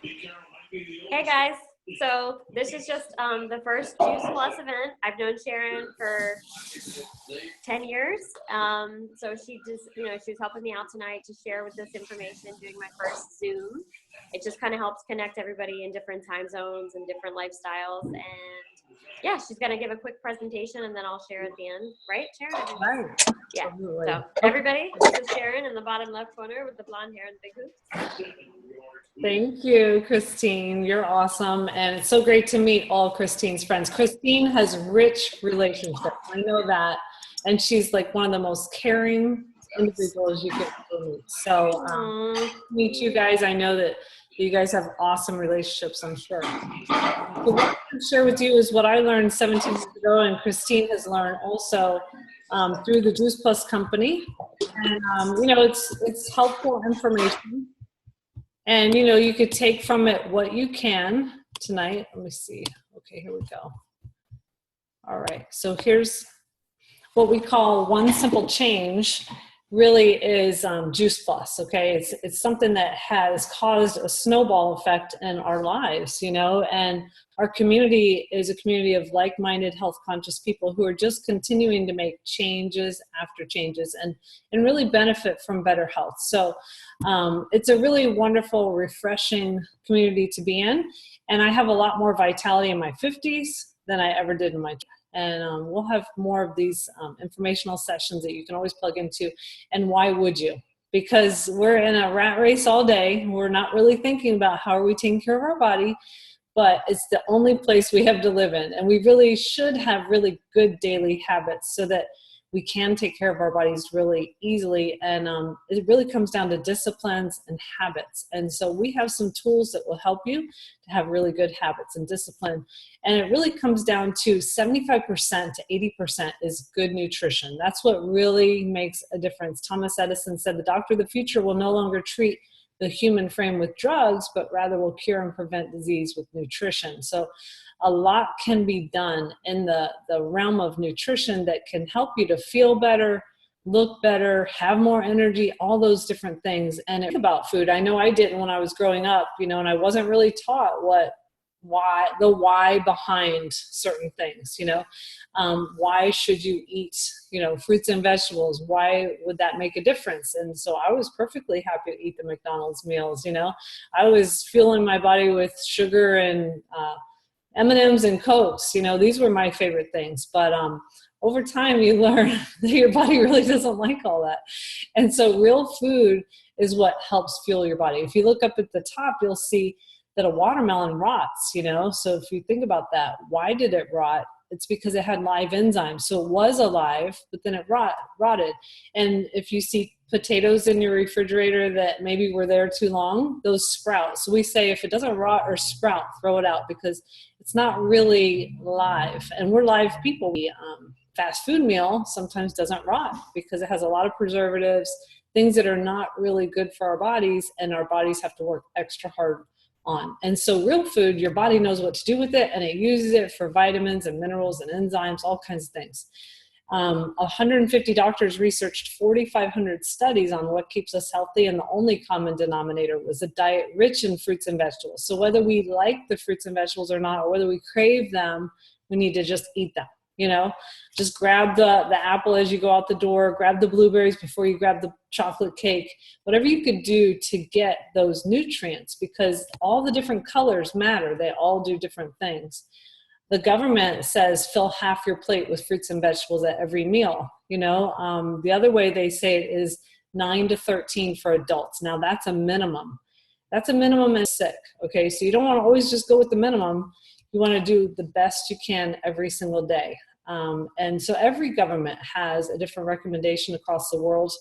Hey guys, so this is just the first Juice Plus event. I've known Sharon for 10 years. So she just, she was helping me out tonight to share with this information, doing my first Zoom. It just kind of helps connect everybody in different time zones and different lifestyles. And yeah, she's going to give a quick presentation and then I'll share at the end. Right, Sharon? Right. Yeah. Absolutely. So everybody, this is Sharon in the bottom left corner with the blonde hair and the big hoops. Thank you, Christine. You're awesome. And it's so great to meet all Christine's friends. Christine has rich relationships. I know that. And she's like one of the most caring individuals you could ever meet. So meet you guys. I know that you guys have awesome relationships, I'm sure. So what I can share with you is what I learned 17 years ago, and Christine has learned also through the Juice Plus company. And, it's helpful information. And, you could take from it what you can tonight. Let me see. Okay, here we go. All right. So here's what we call one simple change really is Juice Plus, okay? It's something that has caused a snowball effect in our lives, and our community is a community of like-minded, health-conscious people who are just continuing to make changes after changes and really benefit from better health. So it's a really wonderful, refreshing community to be in, and I have a lot more vitality in my 50s than I ever did in my 20s. And we'll have more of these informational sessions that you can always plug into. And why would you? Because we're in a rat race all day. We're not really thinking about how are we taking care of our body, but it's the only place we have to live in. And we really should have really good daily habits so that we can take care of our bodies really easily. And it really comes down to disciplines and habits. And so we have some tools that will help you to have really good habits and discipline. And it really comes down to 75% to 80% is good nutrition. That's what really makes a difference. Thomas Edison said the doctor of the future will no longer treat the human frame with drugs, but rather will cure and prevent disease with nutrition. So a lot can be done in the realm of nutrition that can help you to feel better, look better, have more energy, all those different things. And it's about food. I know I didn't when I was growing up, and I wasn't really taught the why behind certain things, why should you eat, fruits and vegetables? Why would that make a difference? And so I was perfectly happy to eat the McDonald's meals, I was fueling my body with sugar and M&Ms and Cokes, these were my favorite things. But over time you learn that your body really doesn't like all that. And so real food is what helps fuel your body. If you look up at the top, you'll see that a watermelon rots, So if you think about that, why did it rot? It's because it had live enzymes. So it was alive, but then it rotted. And if you see potatoes in your refrigerator that maybe were there too long, those sprout. So we say if it doesn't rot or sprout, throw it out because it's not really live. And we're live people. The fast food meal sometimes doesn't rot because it has a lot of preservatives, things that are not really good for our bodies, and our bodies have to work extra hard on. And so real food, your body knows what to do with it, and it uses it for vitamins and minerals and enzymes, all kinds of things. 150 doctors researched 4,500 studies on what keeps us healthy, and the only common denominator was a diet rich in fruits and vegetables. So whether we like the fruits and vegetables or not, or whether we crave them, we need to just eat them. Just grab the apple as you go out the door, grab the blueberries before you grab the chocolate cake, whatever you could do to get those nutrients, because all the different colors matter. They all do different things. The government says fill half your plate with fruits and vegetables at every meal. The other way they say it is 9 to 13 for adults. Now that's a minimum. That's a minimum and sick. Okay. So you don't want to always just go with the minimum. You want to do the best you can every single day. And so every government has a different recommendation across the world.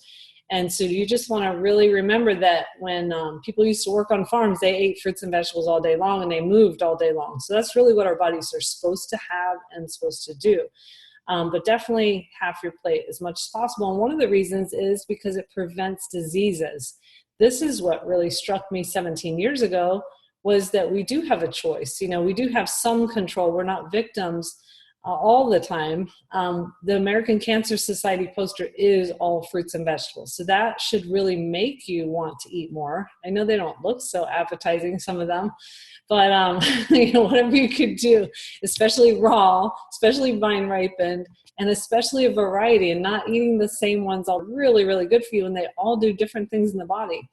And so you just want to really remember that when people used to work on farms, they ate fruits and vegetables all day long and they moved all day long. So that's really what our bodies are supposed to have and supposed to do. But definitely half your plate as much as possible. And one of the reasons is because it prevents diseases. This is what really struck me 17 years ago, was that we do have a choice. We do have some control. We're not victims all the time, the American Cancer Society poster is all fruits and vegetables. So that should really make you want to eat more. I know they don't look so appetizing, some of them, but whatever you could do, especially raw, especially vine ripened, and especially a variety, and not eating the same ones all really, really good for you, and they all do different things in the body.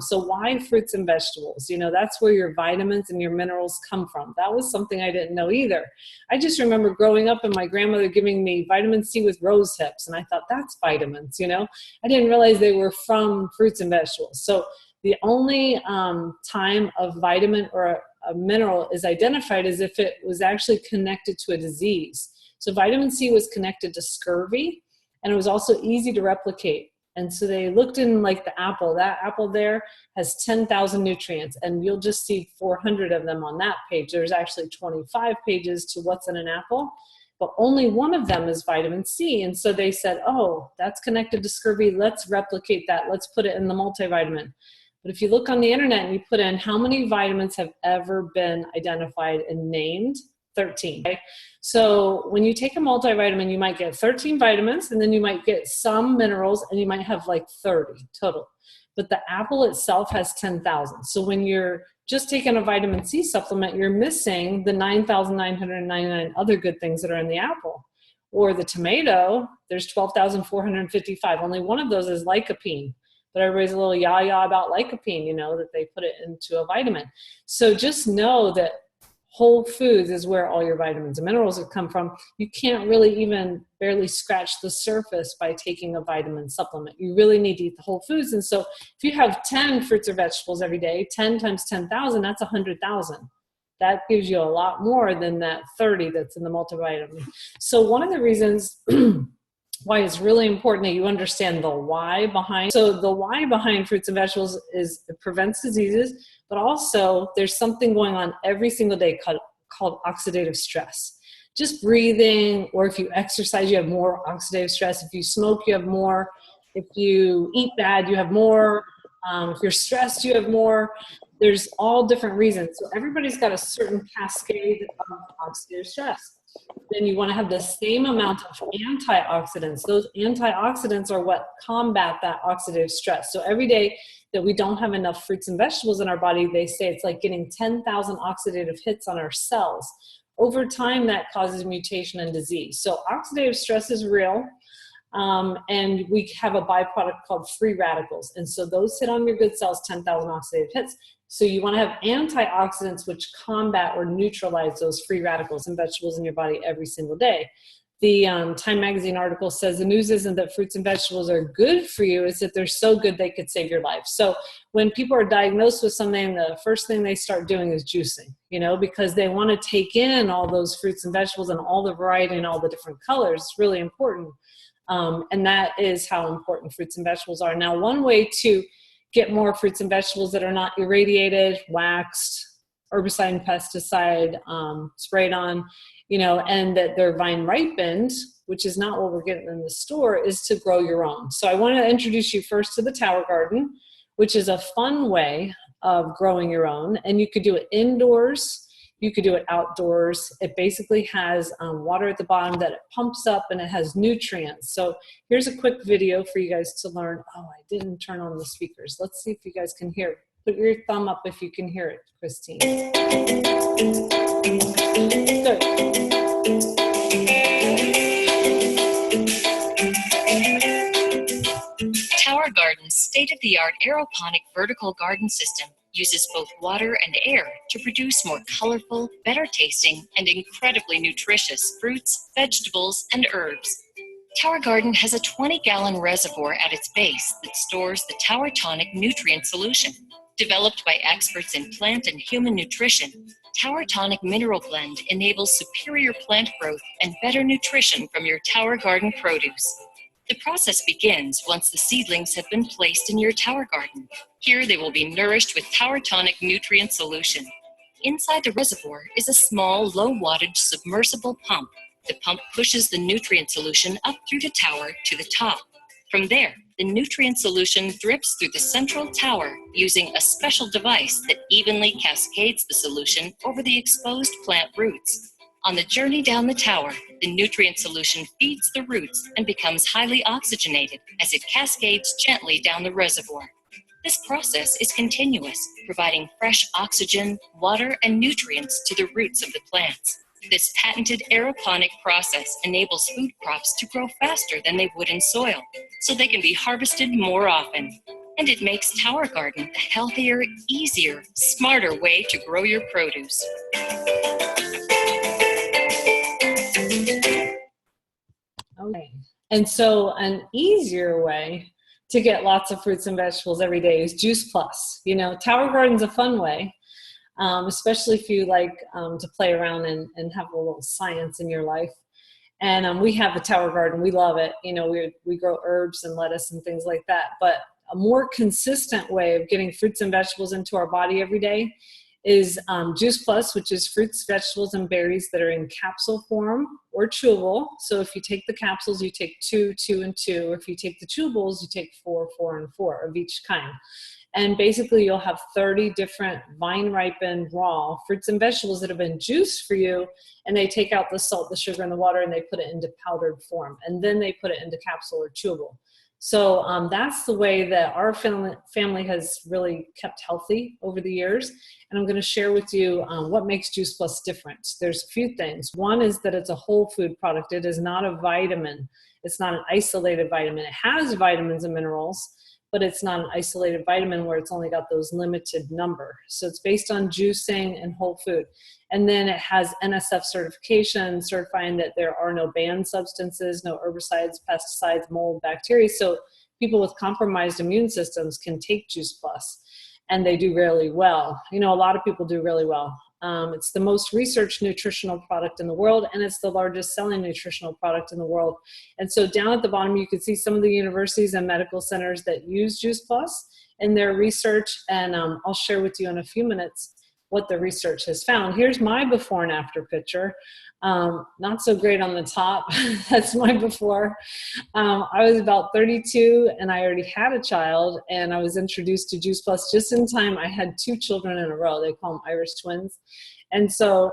So why fruits and vegetables? That's where your vitamins and your minerals come from. That was something I didn't know either. I just remember growing up and my grandmother giving me vitamin C with rose hips, and I thought, that's vitamins. I didn't realize they were from fruits and vegetables. So the only time a vitamin or a mineral is identified is if it was actually connected to a disease. So vitamin C was connected to scurvy, and it was also easy to replicate. And so they looked in like the apple. That apple there has 10,000 nutrients, and you'll just see 400 of them on that page. There's actually 25 pages to what's in an apple, but only one of them is vitamin C. And so they said, oh, that's connected to scurvy. Let's replicate that. Let's put it in the multivitamin. But if you look on the internet and you put in how many vitamins have ever been identified and named, 13. Okay? So when you take a multivitamin, you might get 13 vitamins, and then you might get some minerals, and you might have like 30 total. But the apple itself has 10,000. So when you're just taking a vitamin C supplement, you're missing the 9,999 other good things that are in the apple. Or the tomato, there's 12,455. Only one of those is lycopene. But everybody's a little yah-yah about lycopene, that they put it into a vitamin. So just know that whole foods is where all your vitamins and minerals have come from. You can't really even barely scratch the surface by taking a vitamin supplement. You really need to eat the whole foods. And so if you have 10 fruits or vegetables every day, 10 times 10,000, that's 100,000. That gives you a lot more than that 30 that's in the multivitamin. So one of the reasons why it's really important that you understand the why behind. So the why behind fruits and vegetables is it prevents diseases, but also there's something going on every single day called oxidative stress. Just breathing, or if you exercise, you have more oxidative stress. If you smoke, you have more. If you eat bad, you have more. If you're stressed, you have more. There's all different reasons. So everybody's got a certain cascade of oxidative stress. Then you want to have the same amount of antioxidants. Those antioxidants are what combat that oxidative stress. So every day that we don't have enough fruits and vegetables in our body, they say it's like getting 10,000 oxidative hits on our cells. Over time, that causes mutation and disease. So oxidative stress is real. And we have a byproduct called free radicals. And so those hit on your good cells, 10,000 oxidative hits. So you want to have antioxidants which combat or neutralize those free radicals and vegetables in your body every single day. The Time Magazine article says the news isn't that fruits and vegetables are good for you, it's that they're so good they could save your life. So when people are diagnosed with something, the first thing they start doing is juicing, because they want to take in all those fruits and vegetables and all the variety and all the different colors. It's really important. And that is how important fruits and vegetables are. Now, one way to get more fruits and vegetables that are not irradiated, waxed, herbicide and pesticide sprayed on, and that they're vine ripened, which is not what we're getting in the store, is to grow your own. So I want to introduce you first to the Tower Garden, which is a fun way of growing your own. And you could do it indoors. You could do it outdoors. It basically has water at the bottom that it pumps up, and it has nutrients. So here's a quick video for you guys to learn. Oh, I didn't turn on the speakers. Let's see if you guys can hear it. Put your thumb up if you can hear it, Christine. Good. Tower Garden's state-of-the-art aeroponic vertical garden system uses both water and air to produce more colorful, better tasting, and incredibly nutritious fruits, vegetables, and herbs. Tower Garden has a 20-gallon reservoir at its base that stores the Tower Tonic nutrient solution. Developed by experts in plant and human nutrition, Tower Tonic Mineral Blend enables superior plant growth and better nutrition from your Tower Garden produce. The process begins once the seedlings have been placed in your Tower Garden. Here they will be nourished with Tower Tonic nutrient solution. Inside the reservoir is a small, low-wattage submersible pump. The pump pushes the nutrient solution up through the tower to the top. From there, the nutrient solution drips through the central tower using a special device that evenly cascades the solution over the exposed plant roots. On the journey down the tower, the nutrient solution feeds the roots and becomes highly oxygenated as it cascades gently down the reservoir. This process is continuous, providing fresh oxygen, water, and nutrients to the roots of the plants. This patented aeroponic process enables food crops to grow faster than they would in soil, so they can be harvested more often. And it makes Tower Garden a healthier, easier, smarter way to grow your produce. Okay. And so an easier way to get lots of fruits and vegetables every day is Juice Plus. You know, Tower Garden's a fun way, especially if you like to play around and have a little science in your life. And we have the Tower Garden. We love it. You know, we grow herbs and lettuce and things like that. But a more consistent way of getting fruits and vegetables into our body every day is Juice Plus, which is fruits, vegetables, and berries that are in capsule form or chewable. So if you take the capsules, you take 2, 2, and 2. Or if you take the chewables, you take 4, 4, and 4 of each kind. And basically you'll have 30 different vine-ripened raw fruits and vegetables that have been juiced for you, and they take out the salt, the sugar, and the water, and they put it into powdered form. And then they put it into capsule or chewable. So that's the way that our family has really kept healthy over the years. And I'm going to share with you what makes Juice Plus different. There's a few things. One is that it's a whole food product. It is not a vitamin. It's not an isolated vitamin. It has vitamins and minerals, but it's not an isolated vitamin where it's only got those limited number. So it's based on juicing and whole food. And then it has NSF certification, certifying that there are no banned substances, no herbicides, pesticides, mold, bacteria. So people with compromised immune systems can take Juice Plus, and they do really well. You know, a lot of people do really well. It's the most researched nutritional product in the world, and it's the largest selling nutritional product in the world. And so down at the bottom, you can see some of the universities and medical centers that use Juice Plus in their research, and I'll share with you in a few minutes what the research has found. Here's my before and after picture. Not so great on the top. That's my before. I was about 32 and I already had a child, and I was introduced to Juice Plus just in time. I had 2 children in a row. They call them Irish twins. And so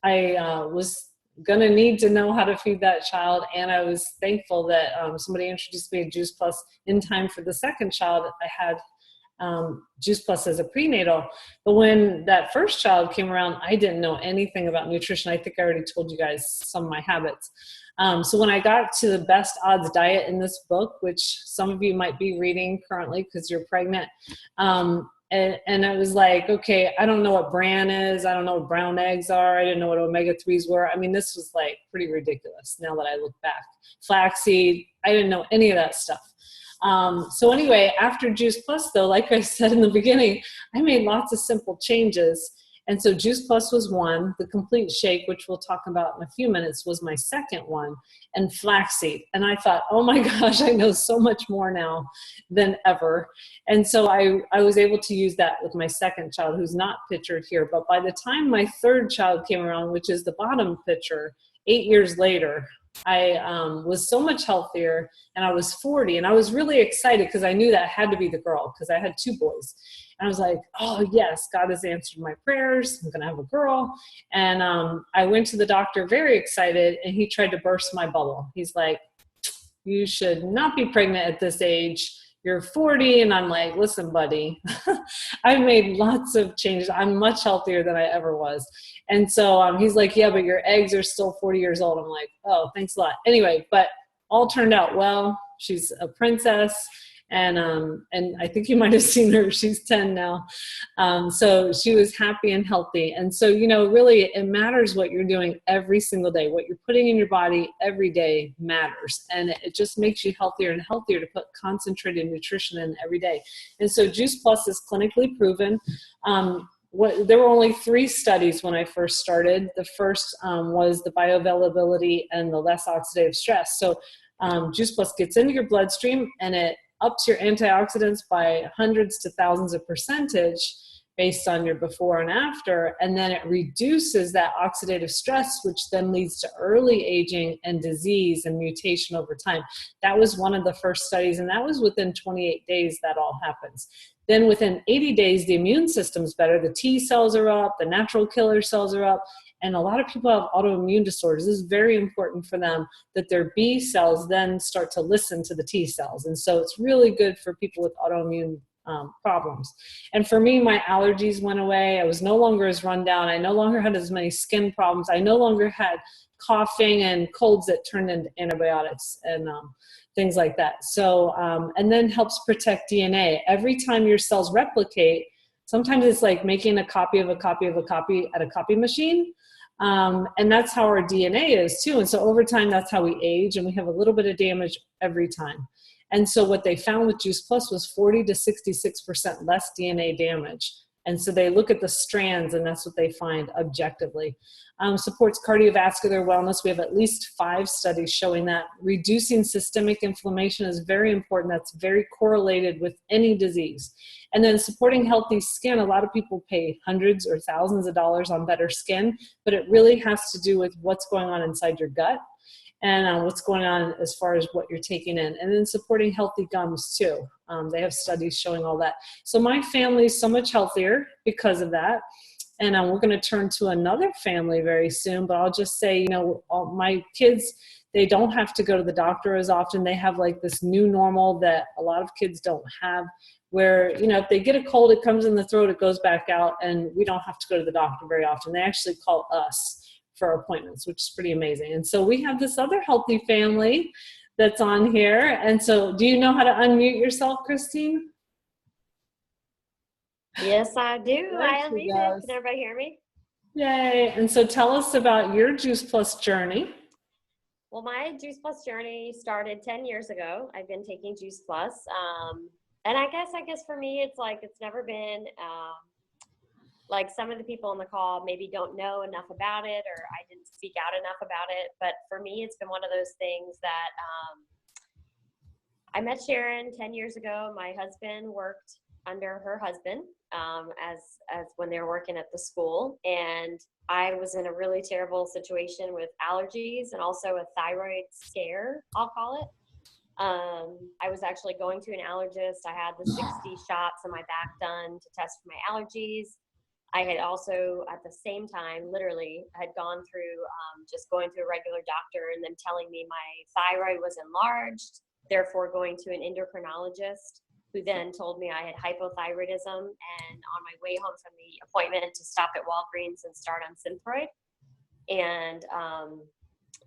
I was going to need to know how to feed that child. And I was thankful that somebody introduced me to Juice Plus in time for the second child. I had Juice Plus as a prenatal. But when that first child came around, I didn't know anything about nutrition. I think I already told you guys some of my habits. So when I got to the best odds diet in this book, which some of you might be reading currently because you're pregnant, and I was like, okay, I don't know what bran is. I don't know what brown eggs are. I didn't know what omega-3s were. I mean, this was like pretty ridiculous now that I look back. Flaxseed, I didn't know any of that stuff. So anyway, after Juice Plus though, like I said in the beginning, I made lots of simple changes. And so Juice Plus was one, the complete shake, which we'll talk about in a few minutes, was my second one, and flaxseed. And I thought, oh my gosh, I know so much more now than ever. And so I was able to use that with my second child, who's not pictured here. But by the time my third child came around, which is the bottom picture, 8 years later, I was so much healthier, and I was 40, and I was really excited because I knew that had to be the girl because I had 2 boys. And I was like, oh yes, God has answered my prayers. I'm going to have a girl. And I went to the doctor very excited, and he tried to burst my bubble. He's like, you should not be pregnant at this age. You're 40. And I'm like, listen, buddy, I've made lots of changes. I'm much healthier than I ever was. And so he's like, yeah, but your eggs are still 40 years old. I'm like, oh, thanks a lot. Anyway, but all turned out well. She's a princess. And I think you might have seen her. She's 10 now. So she was happy and healthy. And so, you know, really it matters what you're doing every single day. What you're putting in your body every day matters. And it just makes you healthier and healthier to put concentrated nutrition in every day. And so Juice Plus is clinically proven. There were only 3 studies when I first started. The first was the bioavailability and the less oxidative stress. So Juice Plus gets into your bloodstream, and it ups your antioxidants by hundreds to thousands of percentage based on your before and after, and then it reduces that oxidative stress, which then leads to early aging and disease and mutation over time. That was one of the first studies, and that was within 28 days that all happens. Then within 80 days, the immune system's better. The T cells are up, the natural killer cells are up, and a lot of people have autoimmune disorders. This is very important for them that their B cells then start to listen to the T cells. And so it's really good for people with autoimmune problems. And for me, my allergies went away. I was no longer as run down. I no longer had as many skin problems. I no longer had coughing and colds that turned into antibiotics and things like that. So, and then helps protect DNA. Every time your cells replicate, sometimes it's like making a copy of a copy of a copy at a copy machine. And that's how our DNA is too. And so over time, that's how we age, and we have a little bit of damage every time. And so what they found with Juice Plus was 40 to 66% less DNA damage. And so they look at the strands, and that's what they find objectively. Supports cardiovascular wellness. We have at least 5 studies showing that reducing systemic inflammation is very important. That's very correlated with any disease. And then supporting healthy skin. A lot of people pay hundreds or thousands of dollars on better skin, but it really has to do with what's going on inside your gut and what's going on as far as what you're taking in. And then supporting healthy gums too. They have studies showing all that. So my family is so much healthier because of that. And we're going to turn to another family very soon, but I'll just say, you know, all my kids, they don't have to go to the doctor as often. They have like this new normal that a lot of kids don't have, where, you know, if they get a cold, it comes in the throat, it goes back out, and we don't have to go to the doctor very often. They actually call us for appointments, which is pretty amazing. And so we have this other healthy family that's on here. And so do you know how to unmute yourself, Christine? Yes, I do. There I she unmuted. goes. Can everybody hear me? Yay. And so tell us about your Juice Plus journey. Well, my Juice Plus journey started 10 years ago. I've been taking Juice Plus. And I guess for me, it's like, it's never been, like some of the people on the call maybe don't know enough about it, or I didn't speak out enough about it. But for me, it's been one of those things that I met Sharon 10 years ago. My husband worked under her husband as when they were working at the school. And I was in a really terrible situation with allergies and also a thyroid scare, I'll call it. I was actually going to an allergist. I had the 60 shots on my back done to test for my allergies. I had also, at the same time, literally had gone through just going to a regular doctor and them telling me my thyroid was enlarged, therefore going to an endocrinologist, who then told me I had hypothyroidism, and on my way home from the appointment to stop at Walgreens and start on Synthroid. And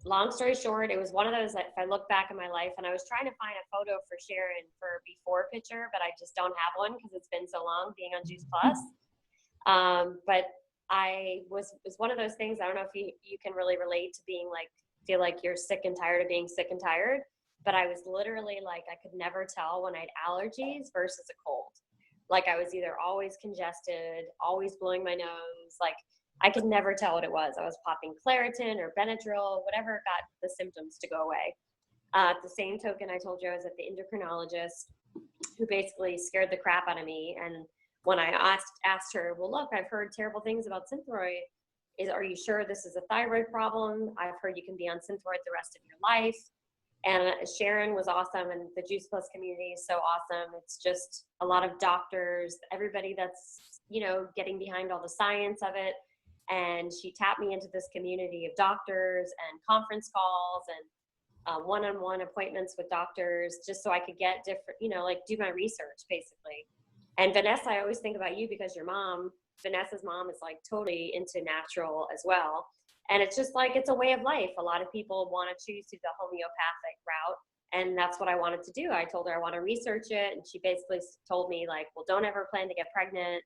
long story short, it was one of those that if I look back in my life, and I was trying to find a photo for Sharon for a before picture, but I just don't have one because it's been so long being on Juice Plus. But I was one of those things, I don't know if you can really relate to being like, feel like you're sick and tired of being sick and tired. But I was literally like, I could never tell when I had allergies versus a cold. Like I was either always congested, always blowing my nose. Like I could never tell what it was. I was popping Claritin or Benadryl, whatever got the symptoms to go away. At the same token, I told you I was at the endocrinologist, who basically scared the crap out of me. And when I asked her, well, look, I've heard terrible things about Synthroid. Are you sure this is a thyroid problem? I've heard you can be on Synthroid the rest of your life. And Sharon was awesome, and the Juice Plus community is so awesome. It's just a lot of doctors, everybody that's, you know, getting behind all the science of it. And she tapped me into this community of doctors and conference calls and one-on-one appointments with doctors, just so I could get different, you know, like do my research basically. And Vanessa, I always think about you because Vanessa's mom is like totally into natural as well. And it's just like, it's a way of life. A lot of people want to choose the homeopathic route. And that's what I wanted to do. I told her I want to research it. And she basically told me like, well, don't ever plan to get pregnant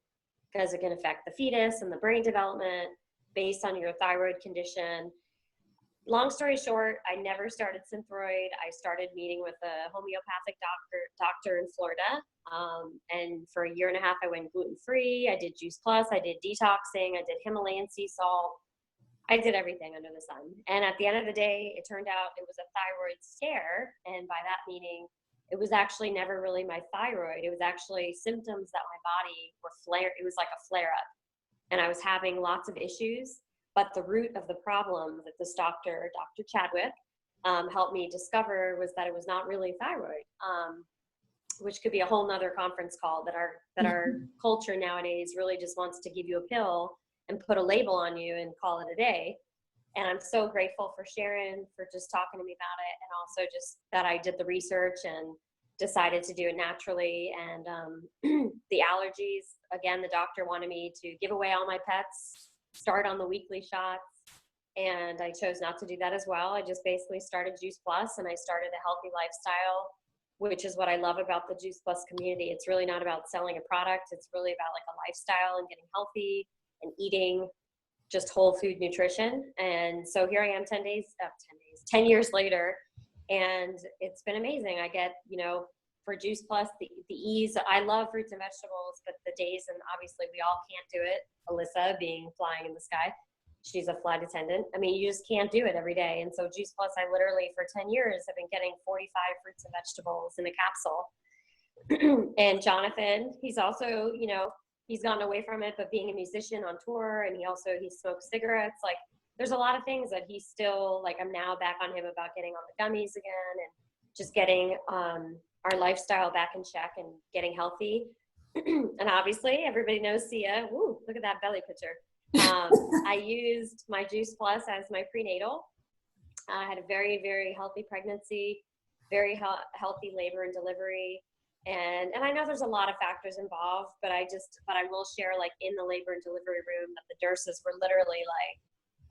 because it can affect the fetus and the brain development based on your thyroid condition. Long story short, I never started Synthroid. I started meeting with a homeopathic doctor in Florida. And for a year and a half, I went gluten-free. I did Juice Plus. I did detoxing. I did Himalayan sea salt. I did everything under the sun. And at the end of the day, it turned out it was a thyroid scare. And by that meaning, it was actually never really my thyroid. It was actually symptoms that my body were it was like a flare up, and I was having lots of issues. But the root of the problem that this doctor, Dr. Chadwick, helped me discover was that it was not really thyroid, which could be a whole nother conference call, that our culture nowadays really just wants to give you a pill and put a label on you and call it a day. And I'm so grateful for Sharon for just talking to me about it, and also just that I did the research and decided to do it naturally. And the allergies, again, the doctor wanted me to give away all my pets, start on the weekly shots, and I chose not to do that as well. I just basically started Juice Plus, and I started a healthy lifestyle, which is what I love about the Juice Plus community. It's really not about selling a product. It's really about like a lifestyle and getting healthy and eating just whole food nutrition. And so here I am 10 years later, and it's been amazing. I get, for Juice Plus, the ease. I love fruits and vegetables, but the days, and obviously we all can't do it. Alyssa being flying in the sky, she's a flight attendant. I mean, you just can't do it every day. And so Juice Plus, I literally for 10 years have been getting 45 fruits and vegetables in a capsule. And Jonathan, he's also, he's gotten away from it, but being a musician on tour, and he smokes cigarettes. Like, there's a lot of things that he's still, like, I'm now back on him about getting on the gummies again, and just getting our lifestyle back in check and getting healthy. And obviously everybody knows Sia. Woo, look at that belly picture. I used my Juice Plus as my prenatal. I had a very, very healthy pregnancy, very healthy labor and delivery. And I know there's a lot of factors involved, but I will share, like, in the labor and delivery room, that the nurses were literally like,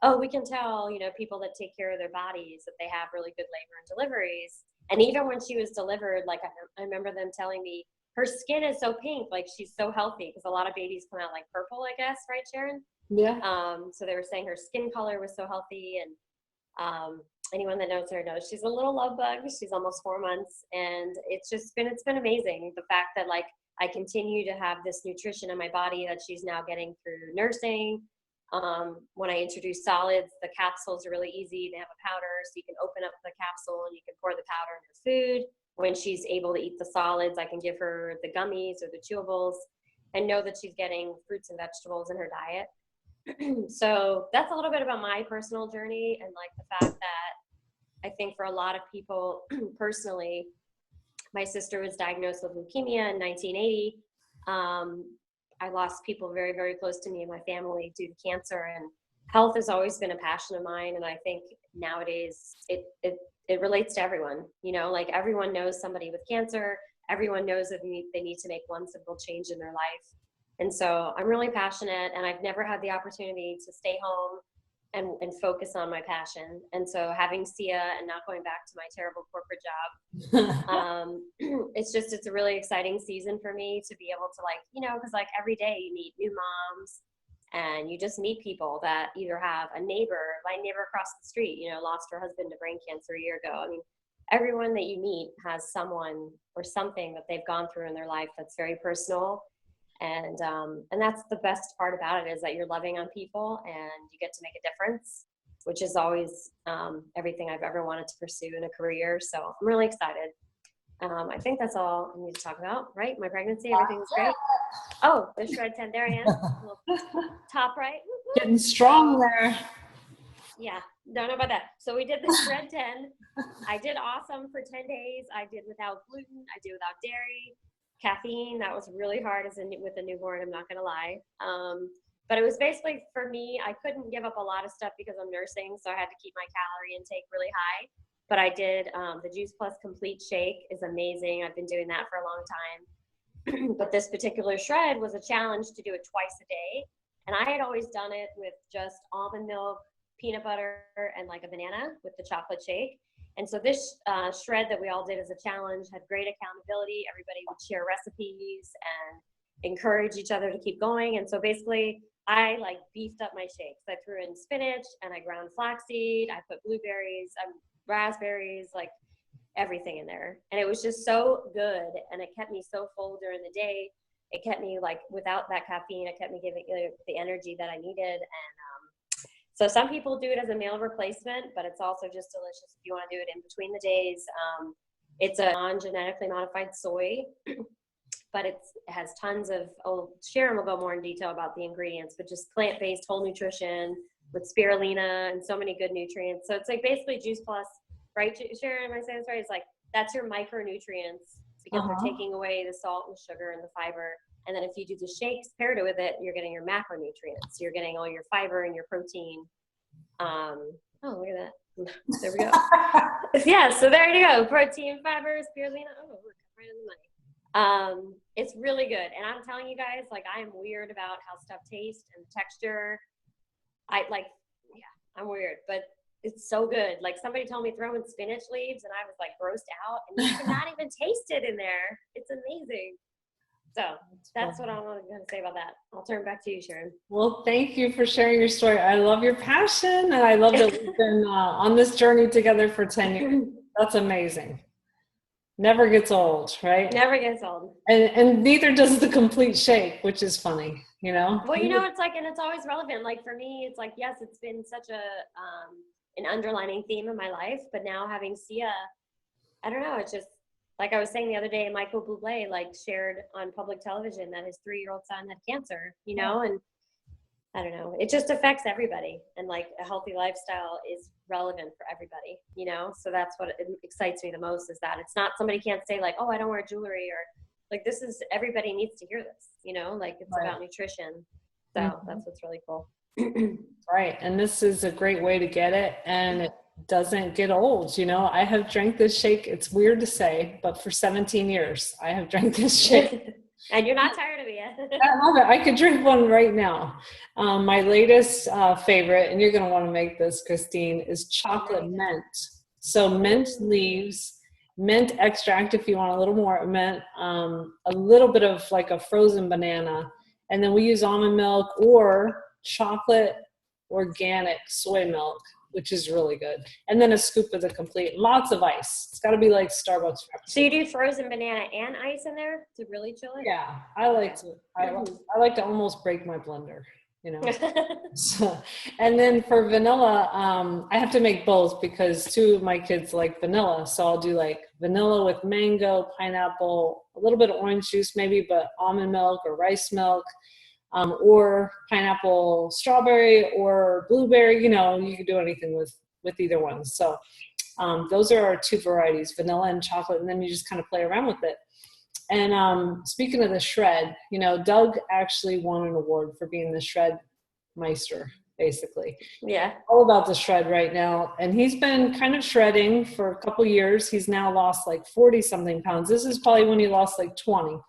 oh, we can tell, people that take care of their bodies, that they have really good labor and deliveries. And even when she was delivered, like, I remember them telling me her skin is so pink, like she's so healthy, because a lot of babies come out like purple, I guess, right, Sharon? Yeah. So they were saying her skin color was so healthy. And anyone that knows her knows she's a little love bug. She's almost 4 months, and it's been amazing. The fact that, like, I continue to have this nutrition in my body that she's now getting through nursing. When I introduce solids, the capsules are really easy. They have a powder, so you can open up the capsule and you can pour the powder in her food. When she's able to eat the solids, I can give her the gummies or the chewables, and know that she's getting fruits and vegetables in her diet. So that's a little bit about my personal journey, and, like, the fact that I think for a lot of people, personally, my sister was diagnosed with leukemia in 1980. I lost people very, very close to me in my family due to cancer, and health has always been a passion of mine. And I think nowadays it relates to everyone, like, everyone knows somebody with cancer. Everyone knows that they need to make one simple change in their life. And so I'm really passionate, and I've never had the opportunity to stay home and focus on my passion. And so having Sia and not going back to my terrible corporate job, it's a really exciting season for me to be able to, like, because, like, every day you meet new moms, and you just meet people that either have my neighbor across the street, lost her husband to brain cancer a year ago. I mean, everyone that you meet has someone or something that they've gone through in their life that's very personal. And that's the best part about it, is that you're loving on people and you get to make a difference, which is always everything I've ever wanted to pursue in a career. So I'm really excited. I think that's all I need to talk about, right? My pregnancy, everything's great. Oh, the Shred 10, there I am. Top right. Getting strong there. Yeah, don't know about that. So we did the Shred 10. I did awesome for 10 days. I did without gluten. I did without dairy. Caffeine, that was really hard with a newborn, I'm not going to lie. But it was basically, for me, I couldn't give up a lot of stuff because I'm nursing, so I had to keep my calorie intake really high. But I did, the Juice Plus Complete Shake is amazing. I've been doing that for a long time. But this particular shred was a challenge to do it twice a day. And I had always done it with just almond milk, peanut butter, and, like, a banana with the chocolate shake. And so this shred that we all did as a challenge had great accountability. Everybody would share recipes and encourage each other to keep going. And so basically, I, like, beefed up my shakes. I threw in spinach, and I ground flaxseed. I put blueberries, raspberries, like, everything in there. And it was just so good. And it kept me so full during the day. It kept me, like, without that caffeine, it kept me giving the energy that I needed. And so some people do it as a meal replacement, but it's also just delicious if you want to do it in between the days. It's a non-genetically modified soy, but it has tons of, Sharon will go more in detail about the ingredients, but just plant-based whole nutrition with spirulina and so many good nutrients. So it's like basically Juice Plus, right, Sharon? Am I saying this right? It's like, that's your micronutrients because they're taking away the salt and sugar and the fiber. And then if you do the shakes paired with it, you're getting your macronutrients. You're getting all your fiber and your protein. Oh, look at that. There we go. Yeah, so there you go. Protein, fiber, spirulina. Oh, look, right on the money. It's really good. And I'm telling you guys, like, I am weird about how stuff tastes and texture. I'm weird, but it's so good. Like, somebody told me throw in spinach leaves, and I was like grossed out, and you cannot even taste it in there. It's amazing. So that's what I'm going to say about that. I'll turn it back to you, Sharon. Well, thank you for sharing your story. I love your passion, and I love that we've been on this journey together for 10 years. That's amazing. Never gets old, right? Never gets old. And neither does the complete shake, which is funny, you know? Well, you know, it's like, and it's always relevant. Like for me, it's like, yes, it's been such an underlining theme in my life, but now having Sia, I don't know, it's just, like I was saying the other day, Michael Bublé like shared on public television that his 3-year-old son had cancer, you know, and I don't know, it just affects everybody. And like a healthy lifestyle is relevant for everybody, you know? So that's what excites me the most, is that it's not, somebody can't say like, oh, I don't wear jewelry, or like, this is, everybody needs to hear this, you know, like it's about nutrition. So that's what's really cool. Right. And this is a great way to get it. And it doesn't get old. You know, I have drank this shake. It's weird to say, but for 17 years, I have drank this shake. And you're not tired of it yet. I love it. I could drink one right now. My latest favorite, and you're going to want to make this, Christine, is chocolate mint. So mint leaves, mint extract if you want a little more mint, a little bit of like a frozen banana, and then we use almond milk or chocolate organic soy milk, which is really good. And then a scoop of the complete, lots of ice. It's got to be like Starbucks. So you do frozen banana and ice in there to really chill it? Yeah, I like to almost break my blender, you know. So, and then for vanilla, I have to make both because 2 of my kids like vanilla. So I'll do like vanilla with mango, pineapple, a little bit of orange juice maybe, but almond milk or rice milk. Or pineapple, strawberry, or blueberry, you know, you can do anything with either one. So those are our 2 varieties, vanilla and chocolate, and then you just kind of play around with it. And speaking of the shred, you know, Doug actually won an award for being the shred meister, basically. Yeah. All about the shred right now. And he's been kind of shredding for a couple years. He's now lost like 40-something pounds. This is probably when he lost like 20.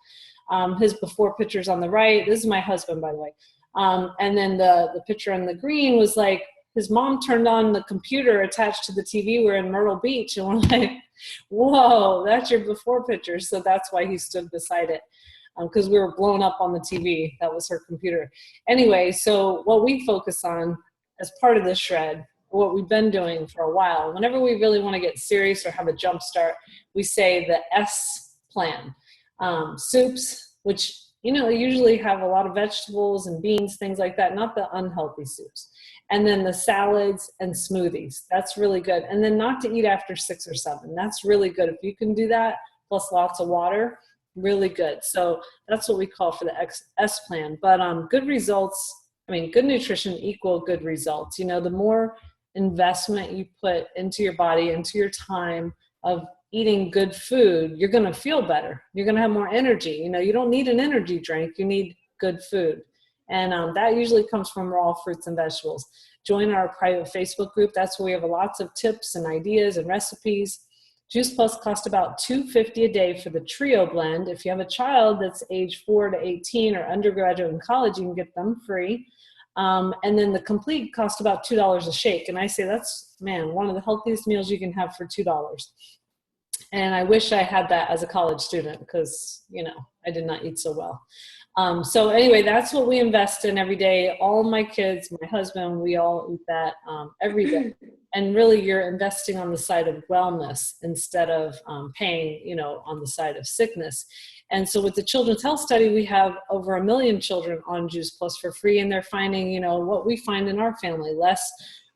His before pictures on the right. This is my husband, by the way. And then the picture on the green was like, his mom turned on the computer attached to the TV. We're in Myrtle Beach, and we're like, whoa, that's your before picture. So that's why he stood beside it, because we were blown up on the TV. That was her computer. Anyway, so what we focus on as part of the shred, what we've been doing for a while, whenever we really want to get serious or have a jump start, we say the S plan. Soups, which, you know, usually have a lot of vegetables and beans, things like that, not the unhealthy soups. And then the salads and smoothies, that's really good. And then not to eat after 6 or 7, that's really good. If you can do that, plus lots of water, really good. So that's what we call for the S plan. But good results, I mean, good nutrition equal good results. You know, the more investment you put into your body, into your time of eating good food, you're going to feel better. You're going to have more energy. You know, you don't need an energy drink. You need good food. And that usually comes from raw fruits and vegetables. Join our private Facebook group. That's where we have lots of tips and ideas and recipes. Juice Plus costs about $2.50 a day for the trio blend. If you have a child that's age 4 to 18 or undergraduate in college, you can get them free. And then the complete costs about $2 a shake. And I say that's, man, one of the healthiest meals you can have for $2. And I wish I had that as a college student because, you know, I did not eat so well. So anyway, that's what we invest in every day. All my kids, my husband, we all eat that every day. And really, you're investing on the side of wellness instead of paying, you know, on the side of sickness. And so with the Children's Health Study, we have over 1 million children on Juice Plus for free. And they're finding, you know, what we find in our family, less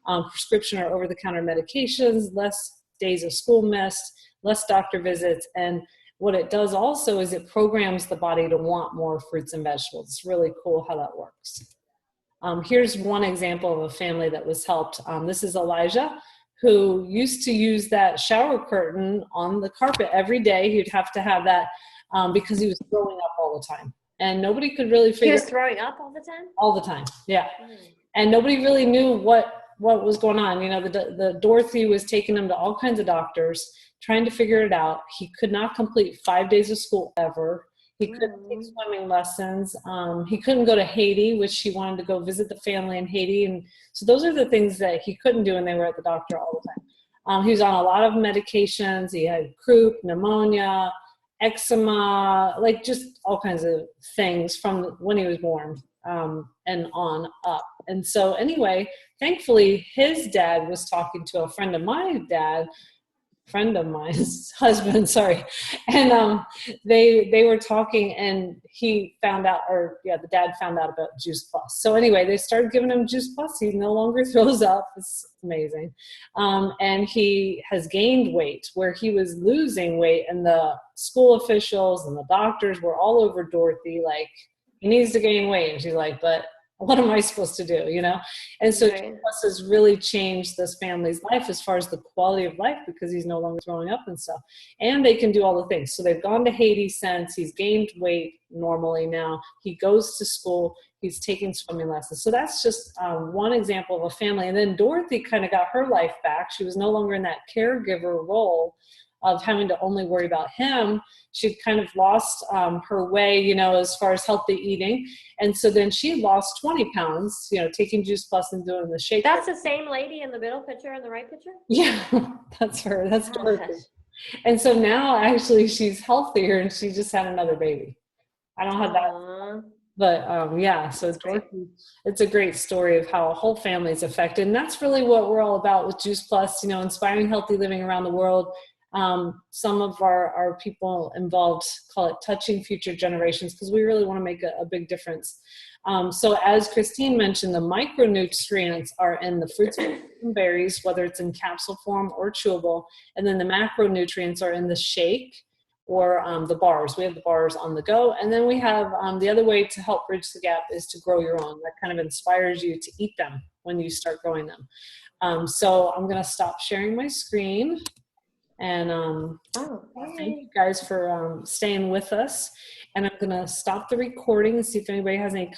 prescription or over-the-counter medications, less days of school missed, less doctor visits. And what it does also is it programs the body to want more fruits and vegetables. It's really cool how that works. Here's one example of a family that was helped. This is Elijah, who used to use that shower curtain on the carpet every day. He'd have to have that because he was throwing up all the time. And nobody could really He figure was throwing up all the time? all the time, yeah. Mm. And nobody really knew what was going on. You know, the Dorothy was taking him to all kinds of doctors, trying to figure it out. He could not complete 5 days of school ever. He couldn't take swimming lessons. He couldn't go to Haiti, which he wanted to go visit the family in Haiti. And so those are the things that he couldn't do when they were at the doctor all the time. He was on a lot of medications. He had croup, pneumonia, eczema, like just all kinds of things from when he was born and on up. And so anyway, thankfully, his dad was talking to a friend of my husband, sorry. And they were talking, and he found out, the dad found out about Juice Plus. So anyway, they started giving him Juice Plus. He no longer throws up. It's amazing. And he has gained weight where he was losing weight, and the school officials and the doctors were all over Dorothy, like, he needs to gain weight. And she's like, but what am I supposed to do, you know? And so Right. Plus has really changed this family's life as far as the quality of life, because he's no longer throwing up and stuff. And they can do all the things. So they've gone to Haiti since. He's gained weight normally now. He goes to school. He's taking swimming lessons. So that's just one example of a family. And then Dorothy kind of got her life back. She was no longer in that caregiver role of having to only worry about him. She'd kind of lost her way, you know, as far as healthy eating. And so then she lost 20 pounds, you know, taking Juice Plus and doing the shake. That's the same lady in the middle picture and the right picture? Yeah, that's her. That's Oh, Dorothy. gosh. And so now actually she's healthier, and she just had another baby. I don't have that, Aw. but yeah, so Dorothy, it's a great story of how a whole family is affected. And that's really what we're all about with Juice Plus, you know, inspiring healthy living around the world. Some of our people involved call it touching future generations, because we really want to make a big difference. So as Christine mentioned, the micronutrients are in the fruits and berries, whether it's in capsule form or chewable, and then the macronutrients are in the shake or the bars. We have the bars on the go, and then we have the other way to help bridge the gap is to grow your own. That kind of inspires you to eat them when you start growing them. So I'm going to stop sharing my screen. And thank you guys for staying with us. And I'm going to stop the recording and see if anybody has any